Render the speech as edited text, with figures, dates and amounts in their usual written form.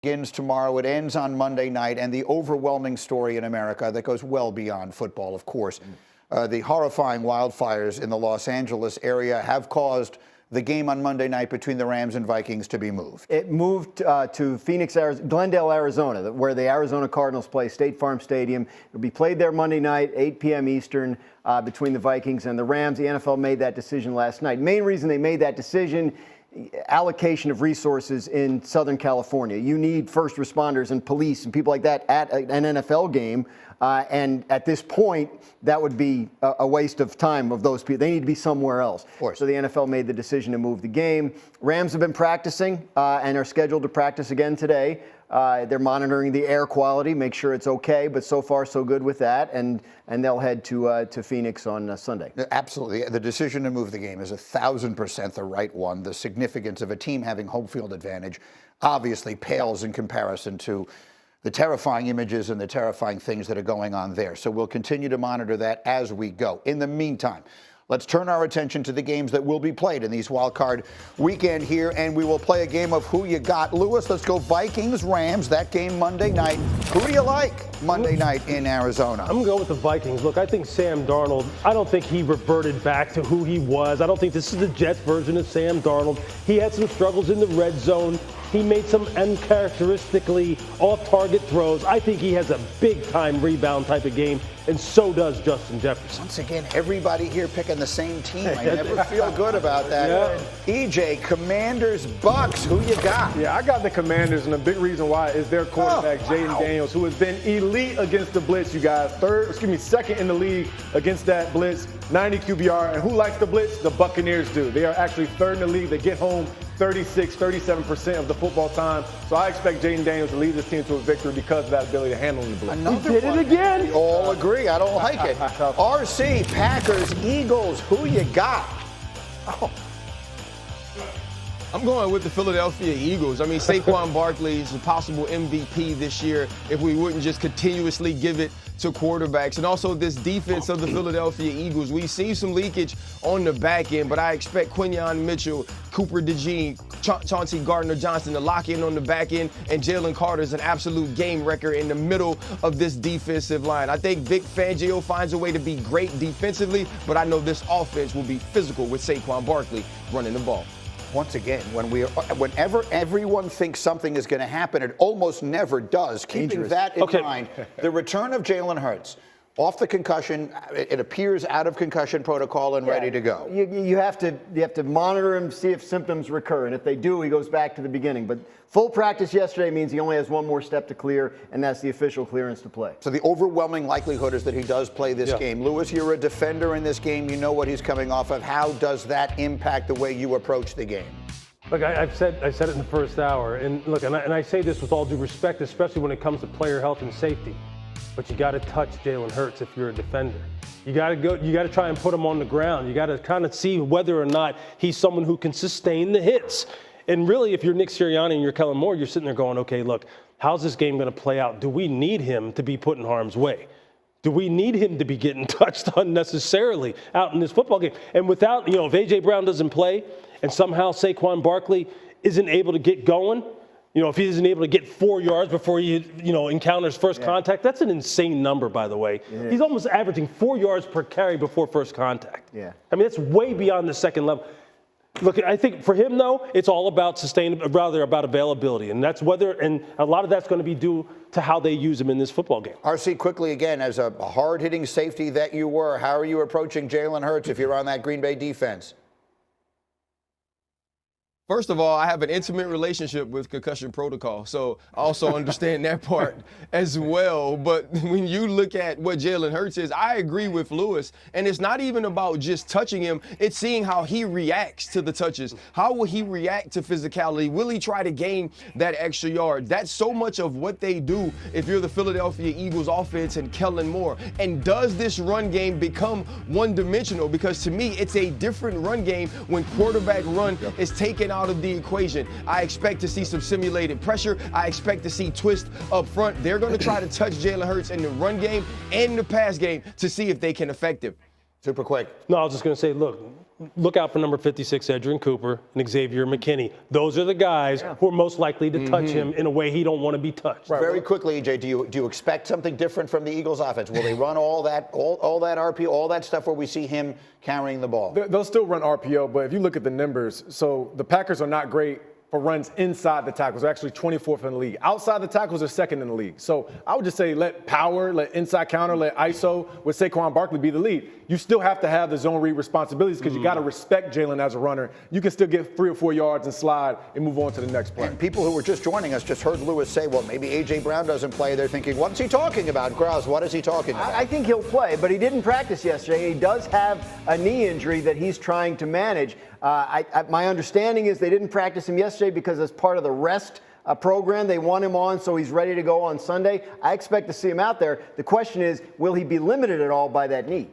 Begins tomorrow. It ends on Monday night, and the overwhelming story in America that goes well beyond football, of course. The horrifying wildfires in the Los Angeles area have caused the game on Monday night between the Rams and Vikings to be moved. It moved to Phoenix, Glendale, Arizona, where the Arizona Cardinals play, State Farm Stadium. It'll be played there Monday night, 8 p.m. Eastern, between the Vikings and the Rams. The NFL made that decision last night. Main reason they made that decision, allocation of resources in Southern California. You need first responders and police and people like that at an NFL game. And at this point, that would be a waste of time of those people. They need to be somewhere else. Of course. So the NFL made the decision to move the game. Rams have been practicing and are scheduled to practice again today. They're monitoring the air quality, make sure it's okay, but so far so good with that, and they'll head to Phoenix on Sunday. Absolutely. The decision to move the game is 1,000% the right one. The significance of a team having home field advantage obviously pales in comparison to the terrifying images and the terrifying things that are going on there. So we'll continue to monitor that as we go. In the meantime, let's turn our attention to the games that will be played in these wild card weekend here, and we will play a game of Who You Got. Lewis, let's go Vikings-Rams, that game Monday night. Who do you like Monday night in Arizona? I'm going to go with the Vikings. Look, I think Sam Darnold, I don't think he reverted back to who he was. I don't think this is the Jets version of Sam Darnold. He had some struggles in the red zone. He made some uncharacteristically off-target throws. I think he has a big-time rebound type of game, and so does Justin Jefferson. Once again, everybody here picking the same team. I never feel good about that. Yeah. EJ, Commanders, Bucks, who you got? Yeah, I got the Commanders, and the big reason why is their quarterback, Jayden Daniles, who has been elite against the blitz, you guys. Second in the league against that blitz, 90 QBR. And who likes the blitz? The Buccaneers do. They are actually third in the league. They get home 37% of the football time. So I expect Jayden Daniels to lead this team to a victory because of that ability to handle the blitz. Another he did it again. We all agree. I don't like it. RC, Packers, Eagles, who you got? Oh. I'm going with the Philadelphia Eagles. I mean, Saquon Barkley is a possible MVP this year if we wouldn't just continuously give it to quarterbacks. And also this defense of the Philadelphia Eagles. We've seen some leakage on the back end, but I expect Quinyon Mitchell, Cooper DeJean, Chauncey Gardner-Johnson to lock in on the back end, and Jalen Carter's an absolute game wrecker in the middle of this defensive line. I think Vic Fangio finds a way to be great defensively, but I know this offense will be physical with Saquon Barkley running the ball. Once again, whenever everyone thinks something is going to happen, it almost never does. Keeping that in mind, the return of Jalen Hurts, off the concussion, it appears out of concussion protocol and ready to go. You have to monitor him, see if symptoms recur, and if they do, he goes back to the beginning. But full practice yesterday means he only has one more step to clear, and that's the official clearance to play. So the overwhelming likelihood is that he does play this game. Lewis, you're a defender in this game. You know what he's coming off of. How does that impact the way you approach the game? Look, I said it in the first hour, and look, and I say this with all due respect, especially when it comes to player health and safety. But you got to touch Jalen Hurts if you're a defender. You got to try and put him on the ground. You got to kind of see whether or not he's someone who can sustain the hits. And really, if you're Nick Sirianni and you're Kellen Moore, you're sitting there going, okay, look, how's this game going to play out? Do we need him to be put in harm's way? Do we need him to be getting touched unnecessarily out in this football game? And without, if A.J. Brown doesn't play and somehow Saquon Barkley isn't able to get going, if he isn't able to get 4 yards before he, encounters first contact, that's an insane number, by the way. He's almost averaging 4 yards per carry before first contact. Yeah. I mean, that's way beyond the second level. Look, I think for him, though, it's all about about availability. And and a lot of that's going to be due to how they use him in this football game. RC, quickly again, as a hard-hitting safety that you were, how are you approaching Jalen Hurts if you're on that Green Bay defense? First of all, I have an intimate relationship with concussion protocol, so I also understand that part as well. But when you look at what Jalen Hurts is, I agree with Lewis. And it's not even about just touching him. It's seeing how he reacts to the touches. How will he react to physicality? Will he try to gain that extra yard? That's so much of what they do if you're the Philadelphia Eagles offense and Kellen Moore. And does this run game become one-dimensional? Because to me, it's a different run game when quarterback run is taken out of the equation. I expect to see some simulated pressure. I expect to see twist up front. They're going to try to touch Jalen Hurts in the run game and the pass game to see if they can affect him. Super quick. No, I was just going to say, look out for number 56, Edgerrin Cooper, and Xavier McKinney. Those are the guys who are most likely to touch him in a way he don't want to be touched. Very quickly, EJ, do you expect something different from the Eagles' offense? Will they run all that RPO, all that stuff where we see him carrying the ball? They'll still run RPO, but if you look at the numbers, so the Packers are not great for runs inside the tackles. They're actually 24th in the league. Outside the tackles, they're second in the league. So I would just say let power, let inside counter, let ISO with Saquon Barkley be the lead. You still have to have the zone read responsibilities because you got to respect Jalen as a runner. You can still get 3 or 4 yards and slide and move on to the next play. And people who were just joining us just heard Lewis say, well, maybe A.J. Brown doesn't play. They're thinking, what's he talking about? Grouse, what is he talking about? I think he'll play, but he didn't practice yesterday. He does have a knee injury that he's trying to manage. My understanding is they didn't practice him yesterday because as part of the rest program, they want him on so he's ready to go on Sunday. I expect to see him out there. The question is, will he be limited at all by that knee?